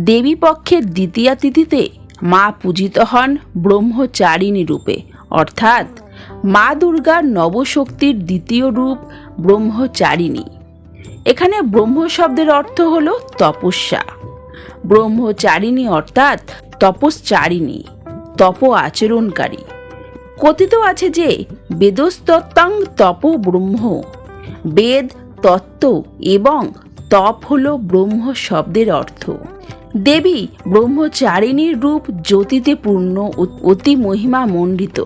দেবী পক্ষের দ্বিতীয়া তিথিতে মা পূজিত হন ব্রহ্মচারিণী রূপে, অর্থাৎ মা দুর্গার নবশক্তির দ্বিতীয় রূপ ব্রহ্মচারিণী। এখানে ব্রহ্ম শব্দের অর্থ হল তপস্যা। ব্রহ্মচারিণী অর্থাৎ তপশ্চারিণী, তপ আচরণকারী। কথিত আছে যে বেদস্তত্ত্বং তপ ব্রহ্ম, বেদ, তত্ত্ব এবং তপ হল ব্রহ্ম শব্দের অর্থ। দেবী ব্রহ্মচারিণীর রূপ জ্যোতিতে পূর্ণ, অতি মহিমা মণ্ডিত।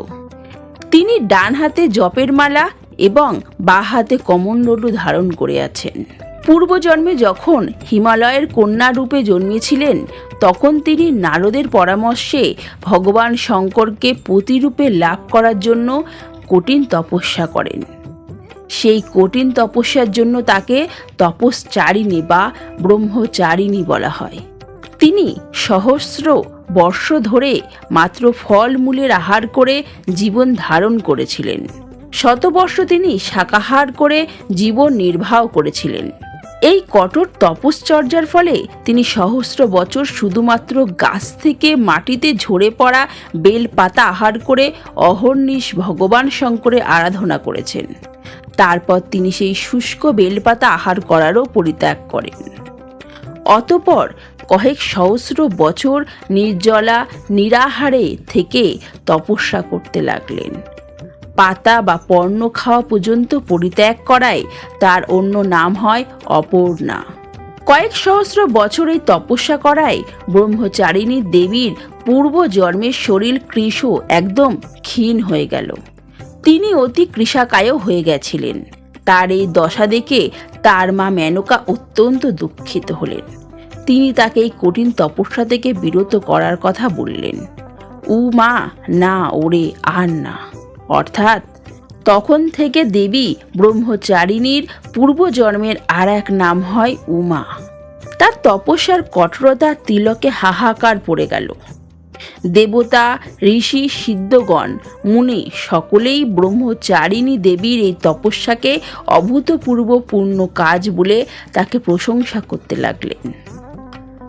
তিনি ডান হাতে জপের মালা এবং বাঁ হাতে কমণ্ডলু ধারণ করে আছেন। পূর্বজন্মে যখন হিমালয়ের কন্যা রূপে জন্মেছিলেন, তখন তিনি নারদের পরামর্শে ভগবান শঙ্করকে পতিরূপে লাভ করার জন্য কঠিন তপস্যা করেন। সেই কঠিন তপস্যার জন্য তাকে তপশ্চারিণী বা ব্রহ্মচারিণী বলা হয়। তিনি সহস্র বর্ষ ধরে মাত্র ফলমূলের আহার করে জীবন ধারণ করেছিলেন। শতবর্ষ তিনি শাকাহার করে জীবন নির্বাহ করেছিলেন। এই কঠোর তপশ্চর্যার ফলে তিনি সহস্র বছর শুধুমাত্র গাছ থেকে মাটিতে ঝরে পড়া বেল পাতা আহার করে অহর্নিশ ভগবান শঙ্করের আরাধনা করেছেন। তারপর তিনি সেই শুষ্ক বেলপাতা আহার করারও পরিত্যাগ করেন। অতঃপর কয়েক সহস্র বছর নির্জলা নিরাহারে থেকে তপস্যা করতে লাগলেন। পাতা বা পর্ণ খাওয়া পর্যন্ত পরিত্যাগ করায় তার অন্য নাম হয় অপর্ণা। কয়েক সহস্র বছর এই তপস্যা করায় ব্রহ্মচারিণী দেবীর পূর্ব জন্মের শরীর কৃশ একদম ক্ষীণ হয়ে গেল। তিনি অতি কৃশাকায় হয়ে গেছিলেন। তার এই দশা দেখে তার মা মেনকা অত্যন্ত দুঃখিত হলেন। তিনি তাকে এই কঠিন তপস্যা থেকে বিরত করার কথা বললেন। মা, না, ওরে আর না। অর্থাৎ তখন থেকে দেবী ব্রহ্মচারিণীর পূর্বজন্মের আর এক নাম হয় উমা। তার তপস্যার কঠোরতার তিলকে হাহাকার পড়ে গেল। দেবতা, ঋষি, সিদ্ধগণ, মুনি সকলেই ব্রহ্মচারিণী দেবীর এই তপস্যাকে অভূতপূর্ব পূর্ণ কাজ বলে তাকে প্রশংসা করতে লাগলেন।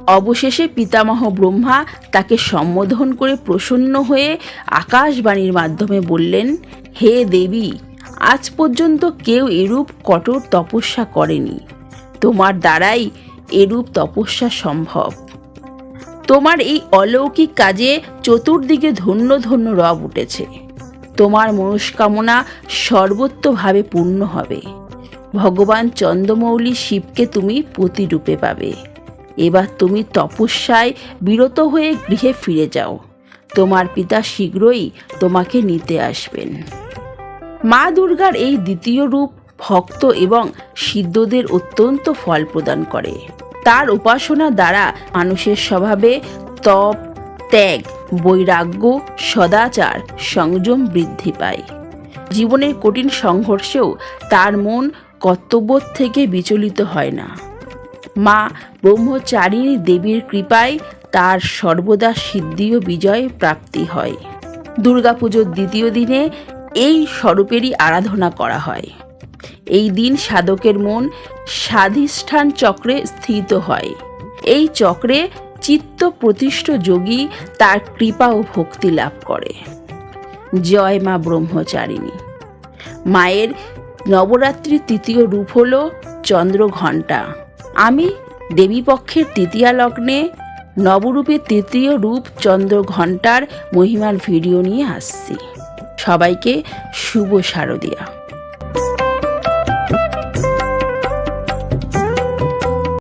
অবশেষে পিতামহ ব্রহ্মা তাকে সম্বোধন করে প্রসন্ন হয়ে আকাশবাণীর মাধ্যমে বললেন, হে দেবী, আজ পর্যন্ত কেউ এরূপ কঠোর তপস্যা করেনি। তোমার দ্বারাই এরূপ তপস্যা সম্ভব। তোমার এই অলৌকিক কাজে চতুর্দিকে ধন্য ধন্য রব উঠেছে। তোমার মনস্কামনা সর্বত্রভাবে পূর্ণ হবে। ভগবান চন্দ্রমৌলি শিবকে তুমি পতিরূপে পাবে। এবার তুমি তপস্যায় বিরত হয়ে গৃহে ফিরে যাও। তোমার পিতা শীঘ্রই তোমাকে নিতে আসবেন। মা দুর্গার এই দ্বিতীয় রূপ ভক্ত এবং সিদ্ধদের অত্যন্ত ফল প্রদান করে। তার উপাসনা দ্বারা মানুষের স্বভাবে তপ, ত্যাগ, বৈরাগ্য, সদাচার, সংযম বৃদ্ধি পায়। জীবনের কঠিন সংঘর্ষেও তার মন কর্তব্য থেকে বিচলিত হয় না। মা ব্রহ্মচারিণী দেবীর কৃপায় তার সর্বদা সিদ্ধি ও বিজয় প্রাপ্তি হয়। দুর্গাপুজোর দ্বিতীয় দিনে এই স্বরূপেরই আরাধনা করা হয়। এই দিন সাধকের মন স্বাধিষ্ঠান চক্রে স্থিত হয়। এই চক্রে চিত্ত প্রতিষ্ঠ যোগী তার কৃপা ও ভক্তি লাভ করে। জয় মা ব্রহ্মচারিণী। মায়ের নবরাত্রির তৃতীয় রূপ হল চন্দ্রঘণ্টা। আমি দেবীপক্ষের তৃতীয়া লগ্নে নবরূপের তৃতীয় রূপ চন্দ্রঘণ্টার মহিমার ভিডিও নিয়ে আসছি। সবাইকে শুভ শারদীয়া।